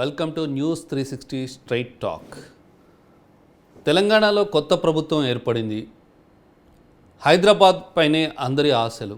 Welcome to news 360 straight talk. తెలంగాణలో కొత్త ప్రభుత్వం ఏర్పడింది. హైదరాబాద్ పైనే అందరి ఆశలు.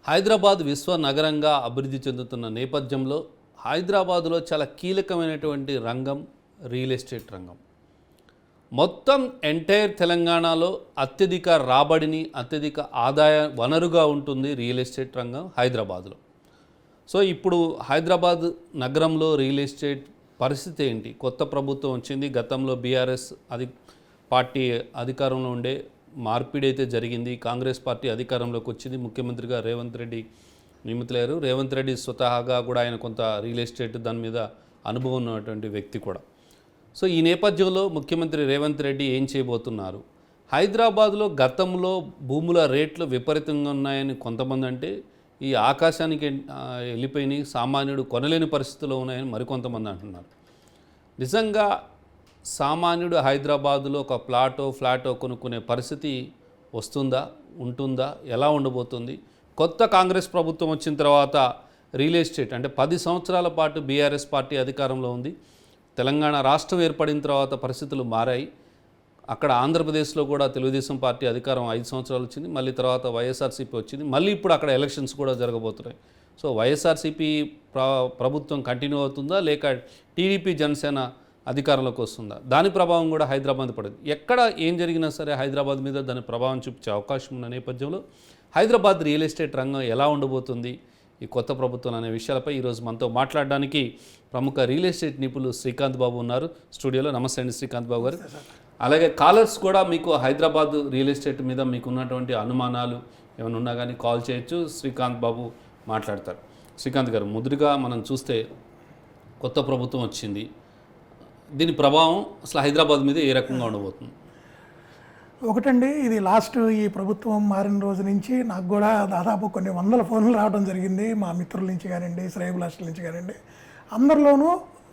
హైదరాబాద్ విశ్వ నగరంగా అభివృద్ధి చెందుతున్న నేపథ్యంలో హైదరాబాదులో చాలా కీలకమైనటువంటి రంగం రియల్ ఎస్టేట్ రంగం. మొత్తం ఎంటైర్ తెలంగాణలో అత్యధిక రాబడిని, అత్యధిక ఆదాయ వనరుగా ఉంటుంది రియల్ ఎస్టేట్ రంగం హైదరాబాద్లో. సో ఇప్పుడు హైదరాబాద్ నగరంలో రియల్ ఎస్టేట్ పరిస్థితి ఏంటి? కొత్త ప్రభుత్వం వచ్చింది. గతంలో బీఆర్ఎస్ పార్టీ అధికారంలో ఉండే మార్పిడి అయితే జరిగింది. కాంగ్రెస్ పార్టీ అధికారంలోకి వచ్చింది. ముఖ్యమంత్రిగా రేవంత్ రెడ్డి నియమితులయ్యారు. రేవంత్ రెడ్డి స్వతహాగా కూడా ఆయన కొంత రియల్ ఎస్టేట్ దాని మీద అనుభవం ఉన్నటువంటి వ్యక్తి కూడా. సో ఈ నేపథ్యంలో ముఖ్యమంత్రి రేవంత్ రెడ్డి ఏం చేయబోతున్నారు? హైదరాబాద్లో గతంలో భూముల రేట్లు విపరీతంగా ఉన్నాయని కొంతమంది అంటే, ఈ ఆకాశానికి వెళ్ళిపోయినాయి, సామాన్యుడు కొనలేని పరిస్థితిలో ఉన్నాయని మరికొంతమంది అంటున్నారు. నిజంగా సామాన్యుడు హైదరాబాదులో ఒక ఫ్లాటో కొనుక్కునే పరిస్థితి వస్తుందా, ఉంటుందా, ఎలా ఉండబోతుంది? కొత్త కాంగ్రెస్ ప్రభుత్వం వచ్చిన తర్వాత రియల్ ఎస్టేట్ అంటే 10 సంవత్సరాల పాటు బీఆర్ఎస్ పార్టీ అధికారంలో ఉంది. తెలంగాణ రాష్ట్రం ఏర్పడిన తర్వాత పరిస్థితులు మారాయి. అక్కడ ఆంధ్రప్రదేశ్లో కూడా తెలుగుదేశం పార్టీ అధికారం 5 సంవత్సరాలు వచ్చింది. మళ్ళీ తర్వాత వైఎస్ఆర్సీపీ వచ్చింది. మళ్ళీ ఇప్పుడు అక్కడ ఎలక్షన్స్ కూడా జరగబోతున్నాయి. సో వైఎస్ఆర్సీపీ ప్రభుత్వం కంటిన్యూ అవుతుందా, లేక టీడీపీ జనసేన అధికారంలోకి వస్తుందా? దాని ప్రభావం కూడా హైదరాబాద్ పడింది. ఎక్కడ ఏం జరిగినా సరే హైదరాబాద్ మీద దాని ప్రభావం చూపించే అవకాశం ఉన్న నేపథ్యంలో హైదరాబాద్ రియల్ ఎస్టేట్ రంగం ఎలా ఉండబోతుంది ఈ కొత్త ప్రభుత్వం అనే విషయాలపై ఈరోజు మనతో మాట్లాడడానికి ప్రముఖ రియల్ ఎస్టేట్ నిపుణులు శ్రీకాంత్ బాబు ఉన్నారు స్టూడియోలో. నమస్తే అండి శ్రీకాంత్ బాబు గారు. అలాగే కాలర్స్ కూడా మీకు హైదరాబాద్ రియల్ ఎస్టేట్ మీద మీకు ఉన్నటువంటి అనుమానాలు ఏమైనా ఉన్నా కానీ కాల్ చేయొచ్చు. శ్రీకాంత్ బాబు మాట్లాడతారు. శ్రీకాంత్ గారు, ముద్దుగా మనం చూస్తే కొత్త ప్రభుత్వం వచ్చింది. దీని ప్రభావం అసలు హైదరాబాద్ మీద ఏ రకంగా ఉండబోతుంది? ఒకటండి, ఇది లాస్ట్ ఈ ప్రభుత్వం మారిన రోజు నుంచి నాకు కూడా దాదాపు కొన్ని వందల ఫోన్లు రావడం జరిగింది. మా మిత్రుల నుంచి కానివ్వండి, శ్రేయభిలాషుల నుంచి కానివ్వండి, అందరిలోనూ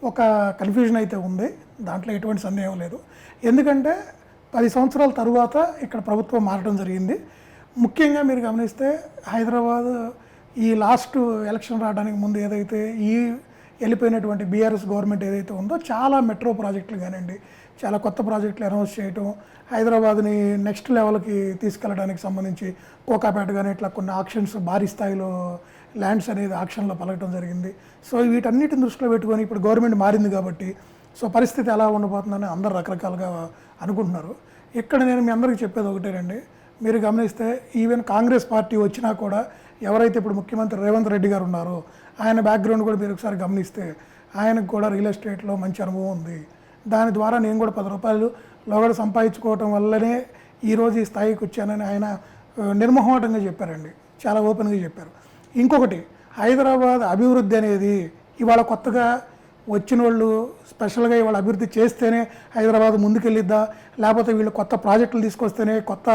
ఒక కన్ఫ్యూజన్ అయితే ఉంది. దాంట్లో ఎటువంటి సందేహం లేదు. ఎందుకంటే 10 సంవత్సరాల తరువాత ఇక్కడ ప్రభుత్వం మారడం జరిగింది. ముఖ్యంగా మీరు గమనిస్తే హైదరాబాద్ ఈ లాస్ట్ ఎలక్షన్ రావడానికి ముందు ఏదైతే ఈ వెళ్ళిపోయినటువంటి బీఆర్ఎస్ గవర్నమెంట్ ఏదైతే ఉందో చాలా మెట్రో ప్రాజెక్టులు కానివ్వండి, చాలా కొత్త ప్రాజెక్టులు అనౌన్స్ చేయటం, హైదరాబాద్ని నెక్స్ట్ లెవెల్కి తీసుకెళ్ళడానికి సంబంధించి కోకాపేట కానీ ఇట్లా కొన్ని ఆక్షన్స్, భారీ స్థాయిలో ల్యాండ్స్ అనేది ఆక్షన్లో పలకటం జరిగింది. సో వీటన్నిటిని దృష్టిలో పెట్టుకొని ఇప్పుడు గవర్నమెంట్ మారింది కాబట్టి సో పరిస్థితి ఎలా ఉండబోతుందని అందరూ రకరకాలుగా అనుకుంటున్నారు. ఇక్కడ నేను మీ అందరికీ చెప్పేది ఒకటేనండి, మీరు గమనిస్తే ఈవెన్ కాంగ్రెస్ పార్టీ వచ్చినా కూడా ఎవరైతే ఇప్పుడు ముఖ్యమంత్రి రేవంత్ రెడ్డి గారు ఉన్నారో ఆయన బ్యాక్గ్రౌండ్ కూడా మీరు ఒకసారి గమనిస్తే ఆయనకు కూడా రియల్ ఎస్టేట్లో మంచి అనుభవం ఉంది. దాని ద్వారా నేను కూడా 10 రూపాయలు లోగడ సంపాదించుకోవటం వల్లనే ఈరోజు ఈ స్థాయికి వచ్చానని ఆయన నిర్మోహమాటంగా చెప్పారండి, చాలా ఓపెన్గా చెప్పారు. ఇంకొకటి, హైదరాబాద్ అభివృద్ధి అనేది ఇవాళ కొత్తగా వచ్చిన వాళ్ళు స్పెషల్గా ఇవాళ అభివృద్ధి చేస్తేనే హైదరాబాద్ ముందుకెళ్ళిద్దా, లేకపోతే వీళ్ళు కొత్త ప్రాజెక్టులు తీసుకొస్తేనే, కొత్త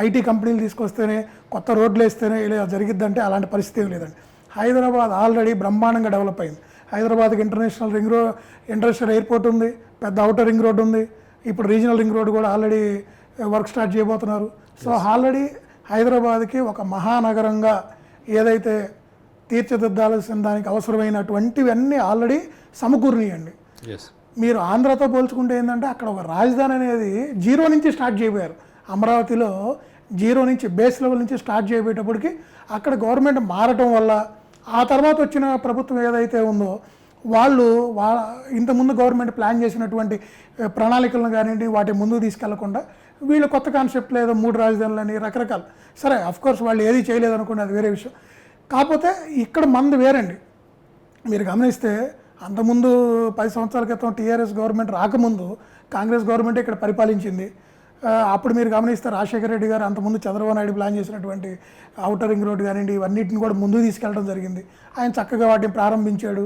ఐటీ కంపెనీలు తీసుకొస్తేనే, కొత్త రోడ్లు వేస్తేనే ఇలా జరిగిద్దంటే అలాంటి పరిస్థితి ఏం లేదండి. హైదరాబాద్ ఆల్రెడీ బ్రహ్మాండంగా డెవలప్ అయింది. హైదరాబాద్కి ఇంటర్నేషనల్ ఎయిర్పోర్ట్ ఉంది, పెద్ద అవుటర్ రింగ్ రోడ్ ఉంది, ఇప్పుడు రీజనల్ రింగ్ రోడ్ కూడా ఆల్రెడీ వర్క్ స్టార్ట్ చేయబోతున్నారు. సో ఆల్రెడీ హైదరాబాద్కి ఒక మహానగరంగా ఏదైతే తీర్చిదిద్దాల్సిన దానికి అవసరమైనటువంటివన్నీ ఆల్రెడీ సమకూరినాయండి. మీరు ఆంధ్రతో పోల్చుకుంటే ఏంటంటే అక్కడ ఒక రాజధాని అనేది 0 నుంచి స్టార్ట్ చేయబోయారు. అమరావతిలో 0 నుంచి బేస్ లెవెల్ నుంచి స్టార్ట్ చేయబోయేటప్పటికి అక్కడ గవర్నమెంట్ మారటం వల్ల ఆ తర్వాత వచ్చిన ప్రభుత్వం ఏదైతే ఉందో వాళ్ళు ఇంతకుముందు గవర్నమెంట్ ప్లాన్ చేసినటువంటి ప్రణాళికలను కానివ్వండి వాటి ముందుకు తీసుకెళ్లకుండా వీళ్ళు కొత్త కాన్సెప్ట్ లేదా 3 రాజధానులని రకరకాలు, సరే అఫ్కోర్స్ వాళ్ళు ఏది చేయలేదు అనుకోండి, అది వేరే విషయం. కాకపోతే ఇక్కడ మంది వేరండి. మీరు గమనిస్తే అంతకుముందు 10 సంవత్సరాల క్రితం టీఆర్ఎస్ గవర్నమెంట్ రాకముందు కాంగ్రెస్ గవర్నమెంట్ ఇక్కడ పరిపాలించింది. అప్పుడు మీరు గమనిస్తే రాజశేఖర రెడ్డి గారు అంతకుముందు చంద్రబాబు నాయుడు ప్లాన్ చేసినటువంటి అవుటర్ రింగ్ రోడ్ కానివ్వండి ఇవన్నిటిని కూడా ముందుకు తీసుకెళ్ళడం జరిగింది. ఆయన చక్కగా వాటిని ప్రారంభించాడు,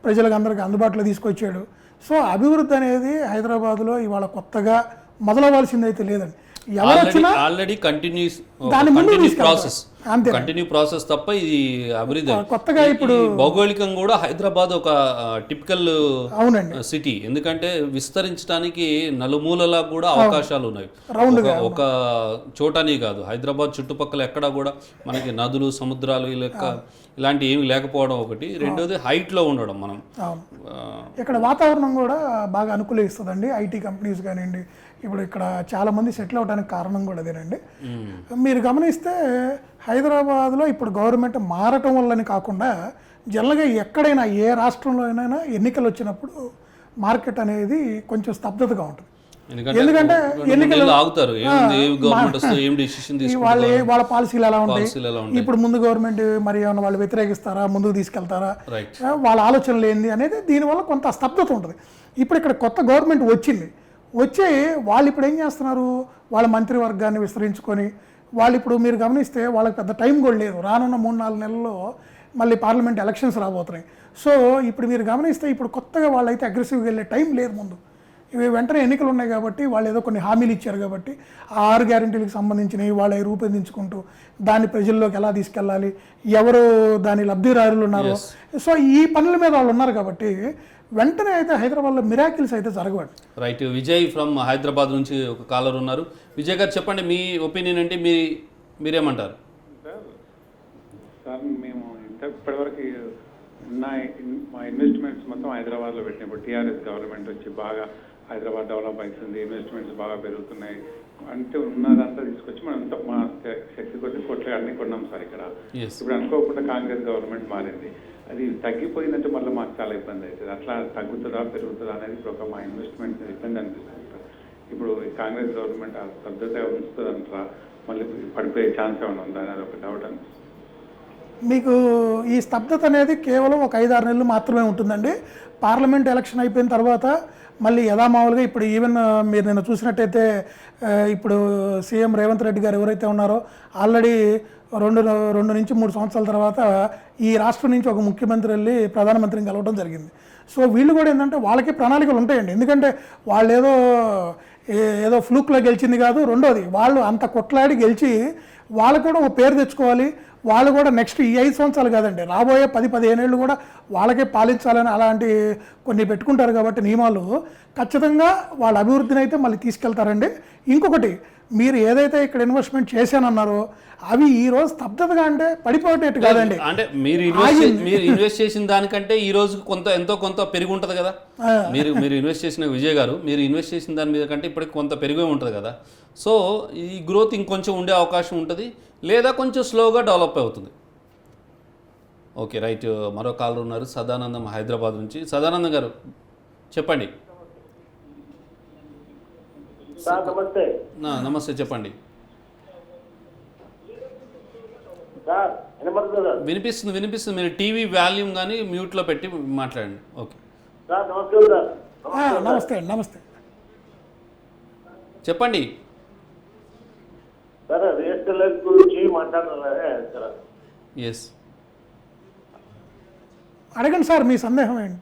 ప్రజలకు అందరికీ అందుబాటులో తీసుకొచ్చాడు. సో అభివృద్ధి అనేది హైదరాబాద్లో ఇవాళ కొత్తగా మొదలవ్వాల్సింది అయితే లేదండి. ఎవరు వచ్చినా ఆల్రెడీ కంటిన్యూస్ దాని ముందు ప్రాసెస్ అంతే కంటిన్యూ ప్రాసెస్ తప్ప ఇది అభివృద్ధి కొత్తగా ఇప్పుడు భౌగోళికంగా కూడా హైదరాబాద్ ఒక టిపికల్ అవునండి సిటీ, ఎందుకంటే విస్తరించడానికి నలుమూలలా కూడా అవకాశాలు ఉన్నాయి. ఒక చోటని కాదు, హైదరాబాద్ చుట్టుపక్కల ఎక్కడా కూడా మనకి నదులు సముద్రాలు ఇలాంటి ఏమి లేకపోవడం ఒకటి, రెండోది హైట్లో ఉండడం. మనం ఇక్కడ వాతావరణం కూడా బాగా అనుకూలిస్తుందండి ఐటీ కంపెనీస్ కానివ్వండి. ఇప్పుడు ఇక్కడ చాలామంది సెటిల్ అవడానికి కారణం కూడా అదేనండి. మీరు గమనిస్తే హైదరాబాద్లో ఇప్పుడు గవర్నమెంట్ మారటం వల్లని కాకుండా జనరల్గా ఎక్కడైనా ఏ రాష్ట్రంలో అయినా ఎన్నికలు వచ్చినప్పుడు మార్కెట్ అనేది కొంచెం స్తబ్దతగా ఉంటుంది. ఎందుకంటే ఎన్నికలు ఆగుతారు, వాళ్ళ పాలసీలు ఎలా ఉంటాయి, ఇప్పుడు ముందు గవర్నమెంట్ మరి ఏమన్నా వాళ్ళు వ్యతిరేకిస్తారా, ముందుకు తీసుకెళ్తారా, వాళ్ళ ఆలోచనలు ఏంది అనేది దీనివల్ల కొంత స్తబ్దత ఉంటుంది. ఇప్పుడు ఇక్కడ కొత్త గవర్నమెంట్ వచ్చే వాళ్ళు ఇప్పుడు ఏం చేస్తున్నారు, వాళ్ళ మంత్రివర్గాన్ని విస్తరించుకొని వాళ్ళు ఇప్పుడు మీరు గమనిస్తే వాళ్ళకి పెద్ద టైం కూడా లేదు. రానున్న 3-4 నెలల్లో మళ్ళీ పార్లమెంట్ ఎలక్షన్స్ రాబోతున్నాయి. సో ఇప్పుడు మీరు గమనిస్తే ఇప్పుడు కొత్తగా వాళ్ళైతే అగ్రెసివ్గా వెళ్ళే టైం లేదు. ముందు ఇవి వెంటనే ఎన్నికలు ఉన్నాయి కాబట్టి వాళ్ళు ఏదో కొన్ని హామీలు ఇచ్చారు కాబట్టి ఆ 6 గ్యారెంటీలకు సంబంధించినవి వాళ్ళు రూపొందించుకుంటూ దాన్ని ప్రజల్లోకి ఎలా తీసుకెళ్ళాలి, ఎవరు దాని లబ్ధిదారులు ఉన్నారో, సో ఈ పనుల మీద వాళ్ళు ఉన్నారు కాబట్టి వెంటనే అయితే హైదరాబాద్లో మిరాకిల్స్ అయితే జరగవండి. రైట్. విజయ్ ఫ్రమ్ హైదరాబాద్ నుంచి ఒక కాలర్ ఉన్నారు. విజయ్ గారు చెప్పండి, మీ ఒపీనియన్ అంటే మీరేమంటారు? సార్ మేము ఇప్పటివరకు మా ఇన్వెస్ట్మెంట్స్ మొత్తం హైదరాబాద్లో పెట్టినప్పుడు టీఆర్ఎస్ గవర్నమెంట్ వచ్చి బాగా హైదరాబాద్ డెవలప్ అవుతుంది, ఇన్వెస్ట్మెంట్స్ బాగా పెరుగుతున్నాయి అంటే ఉన్నదంతా తీసుకొచ్చి మనం మా శక్తి కొద్ది కోట్లు అన్ని కొన్నాం సార్ ఇక్కడ. ఇప్పుడు అనుకోకుండా కాంగ్రెస్ గవర్నమెంట్ మారింది, అది తగ్గిపోయిందంటే మళ్ళీ మాకు చాలా ఇబ్బంది అవుతుంది. అట్లా తగ్గుతుందా పెరుగుతుందా అనేది ఇప్పుడు మా ఇన్వెస్ట్మెంట్ ఇబ్బంది అనిపిస్తుంది సార్. ఇప్పుడు కాంగ్రెస్ గవర్నమెంట్ ఆ స్తబ్దత ఉంచుతుంది అంటారా, మళ్ళీ పడిపోయే ఛాన్స్ ఏమైనా ఉందా అనేది ఒక డౌట్ అనిపిస్తుంది. మీకు ఈ స్తబ్దత అనేది కేవలం ఒక 5-6 నెలలు మాత్రమే ఉంటుందండి. పార్లమెంట్ ఎలక్షన్ అయిపోయిన తర్వాత మళ్ళీ యథామామూలుగా ఇప్పుడు ఈవెన్ మీరు నిన్న చూసినట్టయితే ఇప్పుడు సీఎం రేవంత్ రెడ్డి గారు ఎవరైతే ఉన్నారో ఆల్రెడీ 2 నుంచి 3 సంవత్సరాల తర్వాత ఈ రాష్ట్రం నుంచి ఒక ముఖ్యమంత్రి వెళ్ళి ప్రధానమంత్రిని కలవడం జరిగింది. సో వీళ్ళు కూడా ఏంటంటే వాళ్ళకి ప్రణాళికలు ఉంటాయండి. ఎందుకంటే వాళ్ళు ఏదో ఫ్లూక్లో గెలిచింది కాదు. రెండోది వాళ్ళు అంత కొట్లాడి గెలిచి వాళ్ళు కూడా ఒక పేరు తెచ్చుకోవాలి. వాళ్ళు కూడా నెక్స్ట్ ఈ 5 సంవత్సరాలు కాదండి, రాబోయే 10-15 ఏళ్ళు కూడా వాళ్ళకే పాలించాలని అలాంటి కొన్ని పెట్టుకుంటారు కాబట్టి నియమాలు ఖచ్చితంగా వాళ్ళ అభివృద్ధిని అయితే మళ్ళీ తీసుకెళ్తారండి. ఇంకొకటి, మీరు ఏదైతే ఇక్కడ ఇన్వెస్ట్మెంట్ చేశానన్నారో అవి ఈ రోజు స్తబ్దతగా అంటే పడిపోయేటట్టు కాదండి. అంటే మీరు ఇన్వెస్ట్ చేసిన దానికంటే ఈ రోజు ఎంతో కొంత పెరిగి ఉంటుంది కదా. మీరు ఇన్వెస్ట్ చేసిన విజయ్ గారు, మీరు ఇన్వెస్ట్ చేసిన దాని మీద కంటే ఇప్పటికి కొంత పెరిగే ఉంటుంది కదా. సో ఈ గ్రోత్ ఇంకొంచెం ఉండే అవకాశం ఉంటుంది, లేదా కొంచెం స్లోగా డెవలప్ అవుతుంది. Okay, right. మరో కాలర్ ఉన్నారు, సదానందం హైదరాబాద్ నుంచి. సదానందం గారు చెప్పండి. నమస్తే, చెప్పండి. వినిపిస్తుంది. మీరు టీవీ వాల్యూమ్ కానీ మ్యూట్లో పెట్టి మాట్లాడండి. ఓకే, నమస్తే చెప్పండి. ఎస్, అడగండి సార్, మీ సందేహం ఏంటి?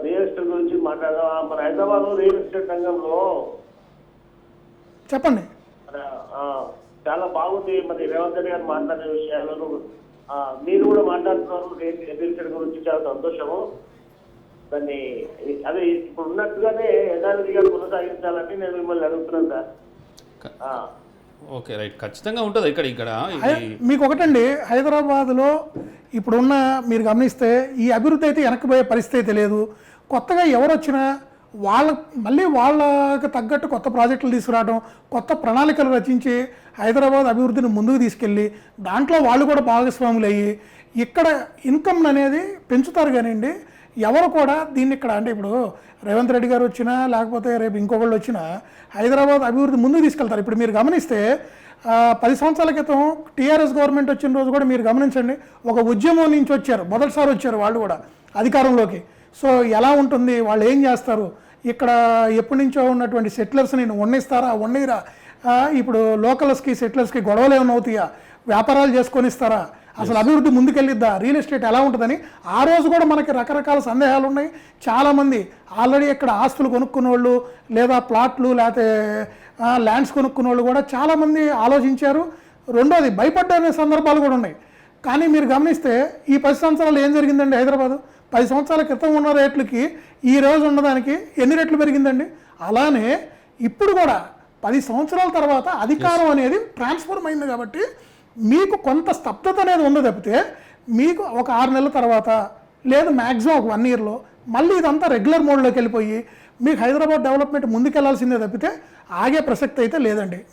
రియల్ ఎస్టేట్ గురించి మాట్లాడదాం. మన హైదరాబాద్ రియల్ ఎస్టేట్ రంగంలో చెప్పండి. చాలా బాగుంది. మరి రేవంత్ రెడ్డి గారు మాట్లాడే విషయాలను మీరు కూడా మాట్లాడుతున్నారు రియల్ ఎస్టేట్ గురించి, చాలా సంతోషము. దాన్ని అదే ఇప్పుడు ఉన్నట్టుగానే యథావిధిగా కొనసాగించాలని నేను మిమ్మల్ని అడుగుతున్నాను సార్. Okay, right. ఖచ్చితంగా ఉంటుంది. ఇక్కడ మీకు ఒకటండి, హైదరాబాద్లో ఇప్పుడున్న మీరు గమనిస్తే ఈ అభివృద్ధి అయితే వెనక్కిపోయే పరిస్థితి లేదు. కొత్తగా ఎవరు వచ్చినా మళ్ళీ వాళ్ళకి తగ్గట్టు కొత్త ప్రాజెక్టులు తీసుకురావడం, కొత్త ప్రణాళికలు రచించి హైదరాబాద్ అభివృద్ధిని ముందుకు తీసుకెళ్ళి దాంట్లో వాళ్ళు కూడా భాగస్వాములు అయ్యి ఇక్కడ ఇన్కమ్ అనేది పెంచుతారు. కానివ్వండి, ఎవరు కూడా దీన్ని ఇక్కడ అంటే ఇప్పుడు రేవంత్ రెడ్డి గారు వచ్చినా లేకపోతే రేపు ఇంకొకళ్ళు వచ్చినా హైదరాబాద్ అభివృద్ధి ముందుకు తీసుకెళ్తారు. ఇప్పుడు మీరు గమనిస్తే 10 సంవత్సరాల క్రితం టీఆర్ఎస్ గవర్నమెంట్ వచ్చిన రోజు కూడా మీరు గమనించండి, ఒక ఉద్యమం నుంచి వచ్చారు, మొదటిసారి వచ్చారు వాళ్ళు కూడా అధికారంలోకి. సో ఎలా ఉంటుంది, వాళ్ళు ఏం చేస్తారు, ఇక్కడ ఎప్పటి నుంచో ఉన్నటువంటి సెటిలర్స్ని ఉన్నిరా, ఇప్పుడు లోకల్స్కి సెటిలర్స్కి గొడవలు ఏమైనా అవుతాయా, వ్యాపారాలు చేసుకొని ఇస్తారా అసలు అభివృద్ధి ముందుకెళ్ళిద్దా, రియల్ ఎస్టేట్ ఎలా ఉంటుందని ఆ రోజు కూడా మనకి రకరకాల సందేహాలు ఉన్నాయి. చాలామంది ఆల్రెడీ ఇక్కడ ఆస్తులు కొనుక్కున్న వాళ్ళు లేదా ప్లాట్లు లేకపోతే ల్యాండ్స్ కొనుక్కున్న వాళ్ళు కూడా చాలామంది ఆలోచించారు. రెండోది భయపడ్డ సందర్భాలు కూడా ఉన్నాయి. కానీ మీరు గమనిస్తే ఈ 10 సంవత్సరాలు ఏం జరిగిందండి? హైదరాబాదు 10 సంవత్సరాల క్రితం ఉన్న రేట్లకి ఈ రోజు ఉన్నదానికి ఎన్ని రెట్లు పెరిగిందండి? అలానే ఇప్పుడు కూడా 10 సంవత్సరాల తర్వాత అధికారం అనేది ట్రాన్స్ఫర్మ్ అయింది కాబట్టి మీకు కొంత స్తబ్దత అనేది ఉంది తప్పితే మీకు ఒక 6 నెలల తర్వాత లేదు మ్యాక్సిమం ఒక 1 ఇయర్లో మళ్ళీ ఇదంతా రెగ్యులర్ మోడ్లోకి వెళ్ళిపోయి మీకు హైదరాబాద్ డెవలప్మెంట్ ముందుకెళ్లాల్సిందే తప్పితే ఆగే ప్రసక్తి అయితే లేదండి.